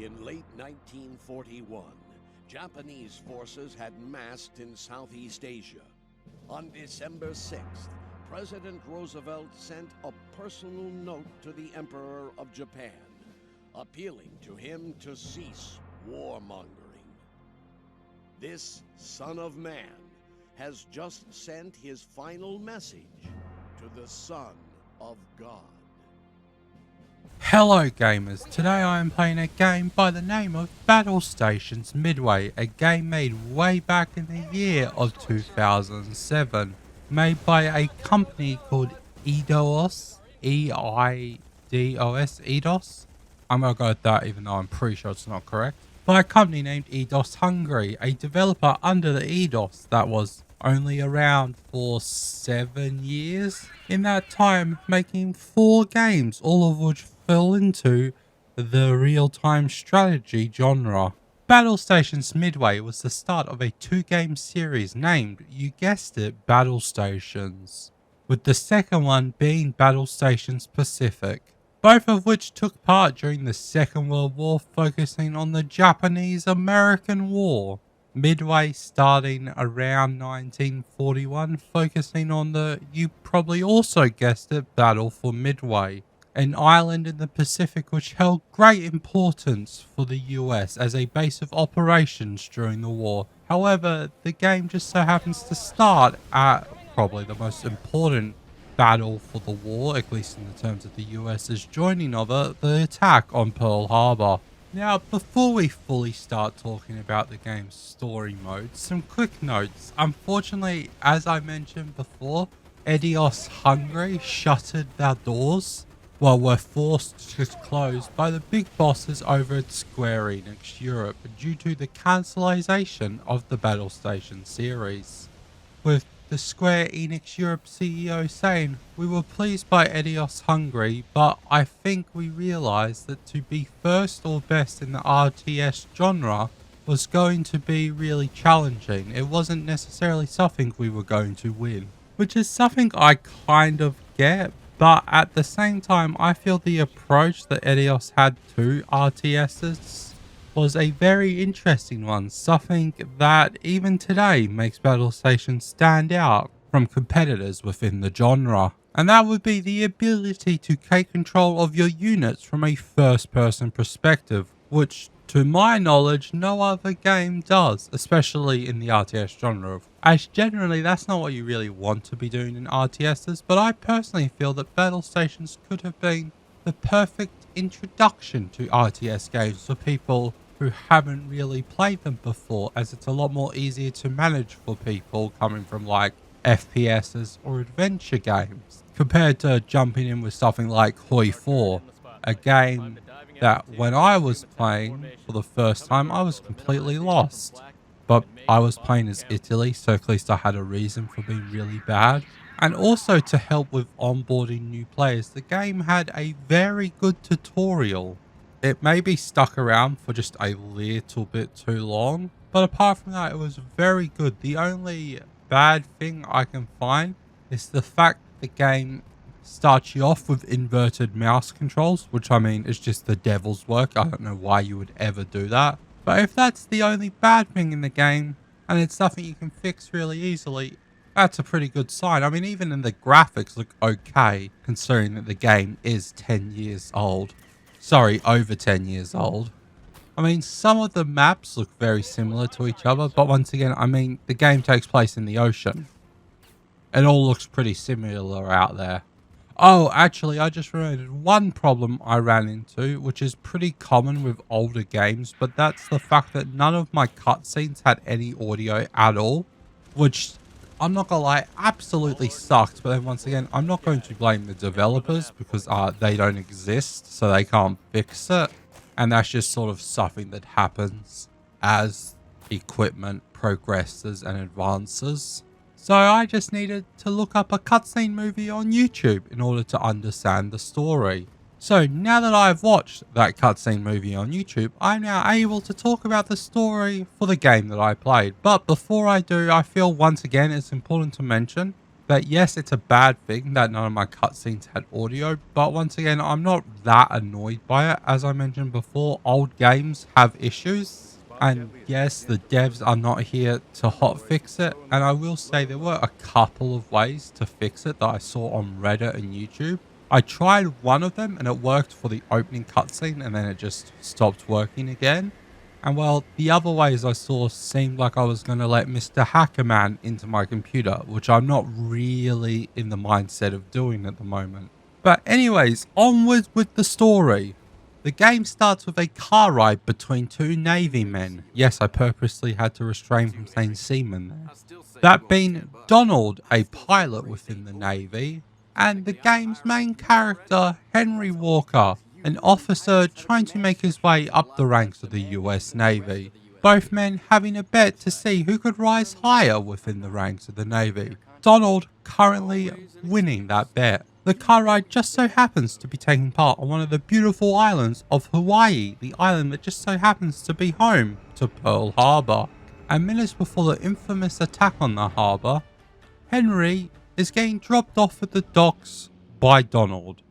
In late 1941, Japanese forces had massed in Southeast Asia. On December 6th, President Roosevelt sent a personal note to the Emperor of Japan, appealing to him to cease warmongering. This son of man has just sent his final message to the Son of God. Hello gamers, today I am playing a game by the name of BattleStations Midway, a game made way back in the year of 2007, made by a company called EIDOS, E-I-D-O-S, EIDOS. I'm gonna go with that even though I'm pretty sure it's not correct. By a company named EIDOS Hungary, a developer under the EIDOS that was only around for 7 years. In that time, making 4 games, all of which fell into the real-time strategy genre. BattleStations Midway was the start of a 2-game series named, you guessed it, BattleStations, with the second one being BattleStations Pacific, both of which took part during the Second World War, focusing on the Japanese-American War. Midway starting around 1941, focusing on the, you probably also guessed it, Battle for Midway, an island in the Pacific which held great importance for the US as a base of operations during the war. However, the game just so happens to start at probably the most important battle for the war, at least in the terms of the US's joining of it, the attack on Pearl Harbor. Now, before we fully start talking about the game's story mode, some quick notes. Unfortunately, as I mentioned before, EIDOS Hungary shuttered their doors, were forced to close by the big bosses over at Square Enix Europe due to the cancellation of the BattleStation series, with the Square Enix Europe CEO saying, "We were pleased by EIDOS Hungary, but I think we realised that to be first or best in the RTS genre was going to be really challenging. It wasn't necessarily something we were going to win." Which is something I kind of get, but at the same time I feel the approach that EIDOS had to RTSs was a very interesting one, something that even today makes BattleStation stand out from competitors within the genre. And that would be the ability to take control of your units from a first-person perspective, which to my knowledge no other game does, especially in the RTS genre, as generally that's not what you really want to be doing in RTSs, but I personally feel that BattleStations could have been the perfect introduction to RTS games for people who haven't really played them before, as it's a lot more easier to manage for people coming from like FPSs or adventure games, compared to jumping in with something like Hoi 4, a game that when I was playing for the first time I was completely lost. But I was playing as Italy, so at least I had a reason for being really bad. And also to help with onboarding new players, the game had a very good tutorial. It may be stuck around for just a little bit too long, but apart from that it was very good. The only bad thing I can find is the fact the game starts you off with inverted mouse controls, which I mean is just the devil's work. I don't know why you would ever do that. But if that's the only bad thing in the game, and it's something you can fix really easily, that's a pretty good sign. I mean, even in the graphics look okay, considering that the game is 10 years old. Sorry, over 10 years old. I mean, some of the maps look very similar to each other, but once again, I mean, the game takes place in the ocean. It all looks pretty similar out there. Oh, actually, I just remembered one problem I ran into, which is pretty common with older games, but that's the fact that none of my cutscenes had any audio at all, which, I'm not gonna lie, absolutely sucked. But then once again, I'm not going to blame the developers because they don't exist, so they can't fix it. And that's just sort of something that happens as equipment progresses and advances. So I just needed to look up a cutscene movie on YouTube in order to understand the story. So now that I've watched that cutscene movie on YouTube, I'm now able to talk about the story for the game that I played. But before I do, I feel once again it's important to mention But yes, it's a bad thing that none of my cutscenes had audio, but once again, I'm not that annoyed by it. As I mentioned before, old games have issues, and yes, the devs are not here to hotfix it, and I will say there were a couple of ways to fix it that I saw on Reddit and YouTube. I tried one of them and it worked for the opening cutscene, and then it just stopped working again. And well, the other ways I saw seemed like I was going to let Mr. Hackerman into my computer, which I'm not really in the mindset of doing at the moment. But anyways, onwards with the story. The game starts with a car ride between two Navy men. Yes, I purposely had to restrain from saying seamen there. That being Donald, a pilot within the Navy, and the game's main character, Henry Walker, an officer trying to make his way up the ranks of the US Navy. Both men having a bet to see who could rise higher within the ranks of the Navy. Donald currently winning that bet. The car ride just so happens to be taking part on one of the beautiful islands of Hawaii, the island that just so happens to be home to Pearl Harbor. And minutes before the infamous attack on the harbour, Henry is getting dropped off at the docks by Donald.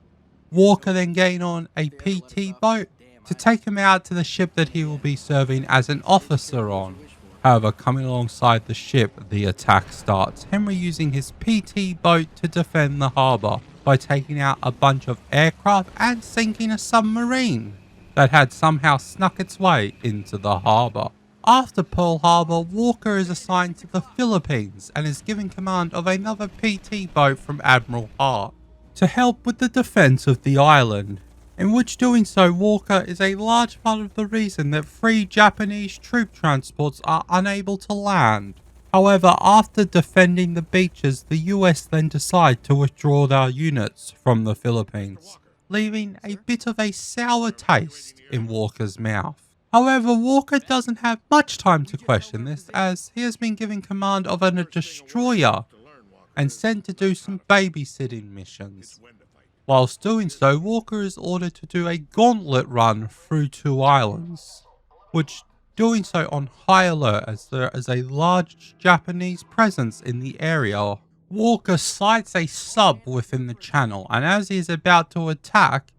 Walker then getting on a PT boat to take him out to the ship that he will be serving as an officer on. However, coming alongside the ship, the attack starts. Henry using his PT boat to defend the harbour by taking out a bunch of aircraft and sinking a submarine that had somehow snuck its way into the harbour. After Pearl Harbor, Walker is assigned to the Philippines and is given command of another PT boat from Admiral Hart to help with the defense of the island, in which doing so Walker is a large part of the reason that 3 Japanese troop transports are unable to land. However, after defending the beaches, the US then decide to withdraw their units from the Philippines, leaving a bit of a sour taste in Walker's mouth. However, Walker doesn't have much time to question this, as he has been given command of a destroyer and sent to do some babysitting missions. Whilst doing so, Walker is ordered to do a gauntlet run through 2 islands, which doing so on high alert as there is a large Japanese presence in the area. Walker sights a sub within the channel, and as he is about to attack,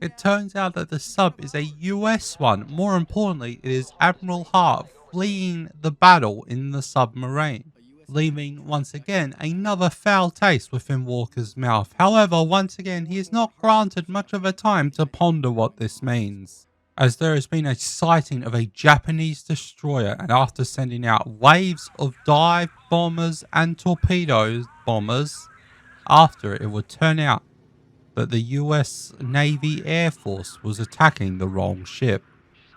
it turns out that the sub is a US one. More importantly, it is Admiral Hart fleeing the battle in the submarine, leaving once again another foul taste within Walker's mouth. However, once again, he is not granted much of a time to ponder what this means, as there has been a sighting of a Japanese destroyer, and after sending out waves of dive bombers and torpedo bombers, after it would turn out that the US Navy Air Force was attacking the wrong ship.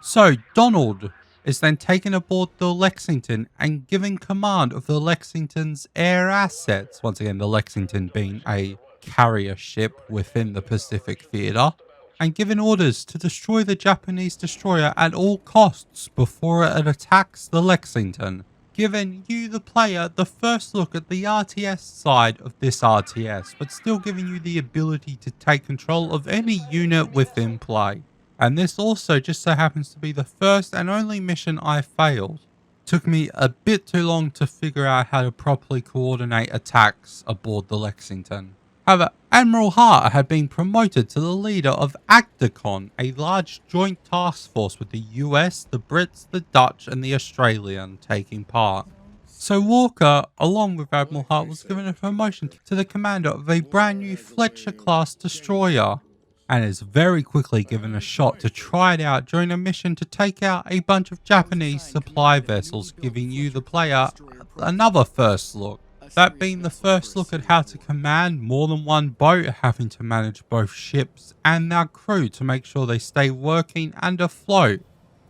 So Donald is then taken aboard the Lexington and given command of the Lexington's air assets, once again the Lexington being a carrier ship within the Pacific Theater, and given orders to destroy the Japanese destroyer at all costs before it attacks the Lexington, giving you the player the first look at the RTS side of this RTS, but still giving you the ability to take control of any unit within play. And this also just so happens to be the first and only mission I failed. Took me a bit too long to figure out how to properly coordinate attacks aboard the Lexington. However, Admiral Hart had been promoted to the leader of ACTICON, a large joint task force with the US, the Brits, the Dutch and the Australian taking part. So Walker, along with Admiral Hart, was given a promotion to the commander of a brand new Fletcher-class destroyer, and is very quickly given a shot to try it out during a mission to take out a bunch of Japanese supply vessels, giving you the player another first look. That being the first look at how to command more than one boat, having to manage both ships and their crew to make sure they stay working and afloat,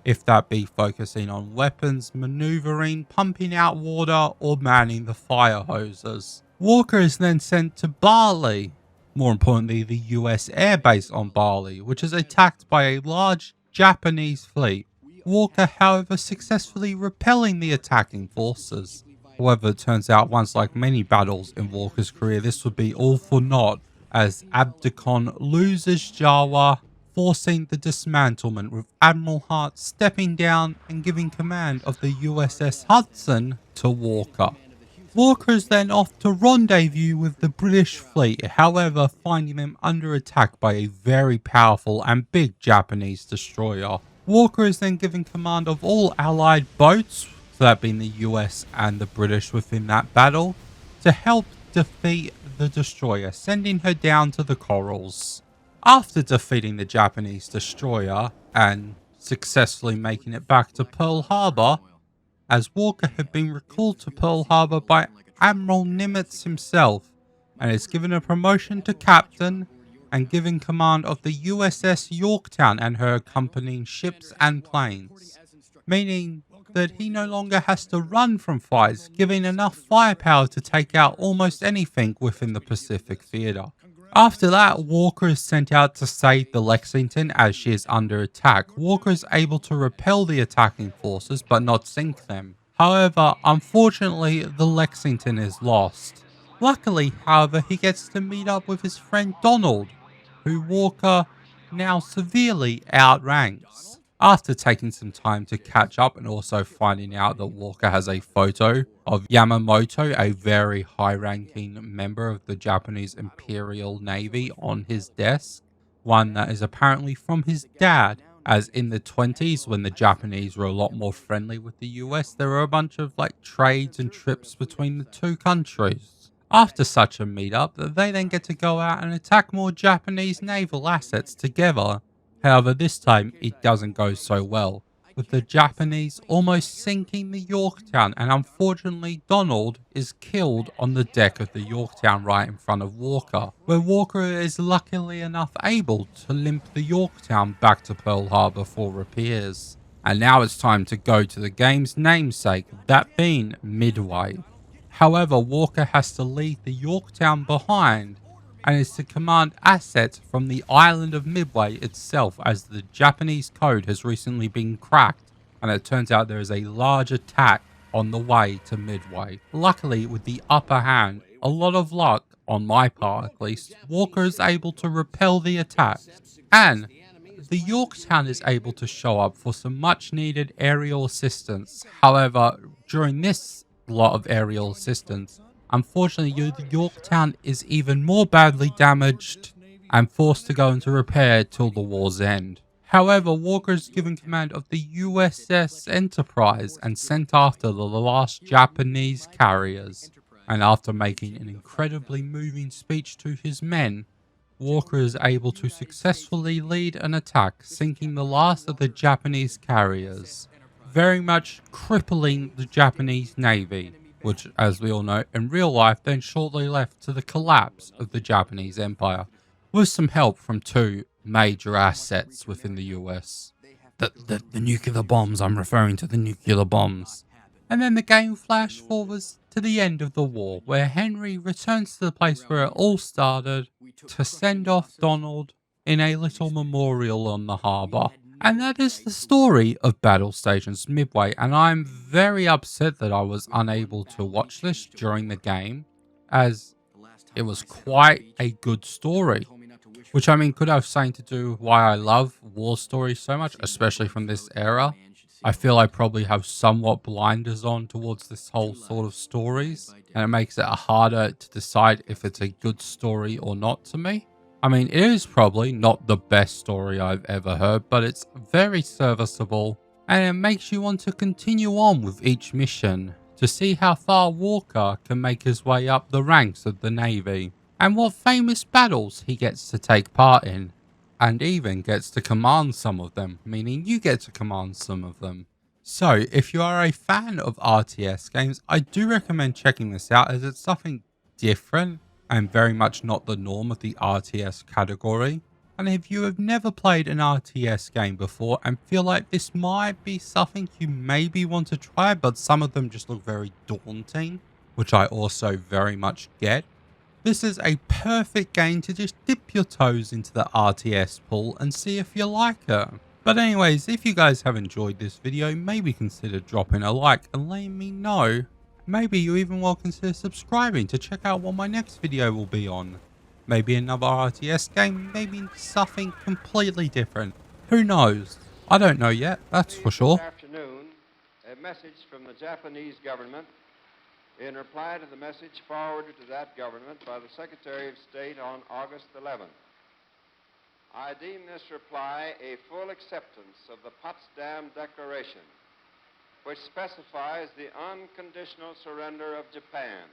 if that be focusing on weapons, maneuvering, pumping out water or manning the fire hoses. Walker is then sent to Bali, more importantly the US airbase on Bali, which is attacked by a large Japanese fleet. Walker however successfully repelling the attacking forces. However, it turns out once like many battles in Walker's career, this would be all for naught, as ACTICON loses Java, forcing the dismantlement, with Admiral Hart stepping down and giving command of the USS Hudson to Walker. Walker is then off to rendezvous with the British fleet, however finding them under attack by a very powerful and big Japanese destroyer. Walker is then given command of all allied boats, so that being the US and the British within that battle, to help defeat the destroyer, sending her down to the corals. After defeating the Japanese destroyer and successfully making it back to Pearl Harbor, as Walker had been recalled to Pearl Harbor by Admiral Nimitz himself, and is given a promotion to captain and given command of the USS Yorktown and her accompanying ships and planes, meaning that he no longer has to run from fights, giving enough firepower to take out almost anything within the Pacific theater. After that, Walker is sent out to save the Lexington as she is under attack. Walker is able to repel the attacking forces but not sink them. However, unfortunately, the Lexington is lost. Luckily, however, he gets to meet up with his friend Donald, who Walker now severely outranks. After taking some time to catch up and also finding out that Walker has a photo of Yamamoto, a very high-ranking member of the Japanese Imperial Navy, on his desk, one that is apparently from his dad, as in the 20s when the Japanese were a lot more friendly with the US, there were a bunch of trades and trips between the two countries. After such a meetup, they then get to go out and attack more Japanese naval assets together. However, this time it doesn't go so well, with the Japanese almost sinking the Yorktown, and unfortunately Donald is killed on the deck of the Yorktown right in front of Walker, where Walker is luckily enough able to limp the Yorktown back to Pearl Harbor for repairs. And now it's time to go to the game's namesake, that being Midway. However, Walker has to leave the Yorktown behind and is to command assets from the island of Midway itself, as the Japanese code has recently been cracked and it turns out there is a large attack on the way to Midway. Luckily, with the upper hand, a lot of luck on my part at least, Walker is able to repel the attack, and the Yorktown is able to show up for some much needed aerial assistance. However, during this lot of aerial assistance, unfortunately, the Yorktown is even more badly damaged and forced to go into repair till the war's end. However, Walker is given command of the USS Enterprise and sent after the last Japanese carriers. And after making an incredibly moving speech to his men, Walker is able to successfully lead an attack, sinking the last of the Japanese carriers, very much crippling the Japanese Navy, which, as we all know, in real life then shortly left to the collapse of the Japanese Empire, with some help from two major assets within the US. The nuclear bombs, I'm referring to the nuclear bombs. And then the game flash forwards to the end of the war, where Henry returns to the place where it all started to send off Donald in a little memorial on the harbour. And that is the story of BattleStations Midway, and I'm very upset that I was unable to watch this during the game, as it was quite a good story. Which, I mean, could have something to do with why I love war stories so much, especially from this era. I feel I probably have somewhat blinders on towards this whole sort of stories, and it makes it harder to decide if it's a good story or not to me. I mean, it is probably not the best story I've ever heard, but it's very serviceable, and it makes you want to continue on with each mission to see how far Walker can make his way up the ranks of the Navy, and what famous battles he gets to take part in, and even gets to command some of them, meaning you get to command some of them. So, if you are a fan of RTS games, I do recommend checking this out, as it's something different and very much not the norm of the RTS category. And if you have never played an RTS game before and feel like this might be something you maybe want to try, but some of them just look very daunting, which I also very much get, this is a perfect game to just dip your toes into the RTS pool and see if you like it. But anyways, if you guys have enjoyed this video, maybe consider dropping a like and letting me know. Maybe you even will consider subscribing to check out what my next video will be on. Maybe another RTS game, maybe something completely different. Who knows? I don't know yet, that's for sure. This afternoon, a message from the Japanese government in reply to the message forwarded to that government by the Secretary of State on August 11th. I deem this reply a full acceptance of the Potsdam Declaration, which specifies the unconditional surrender of Japan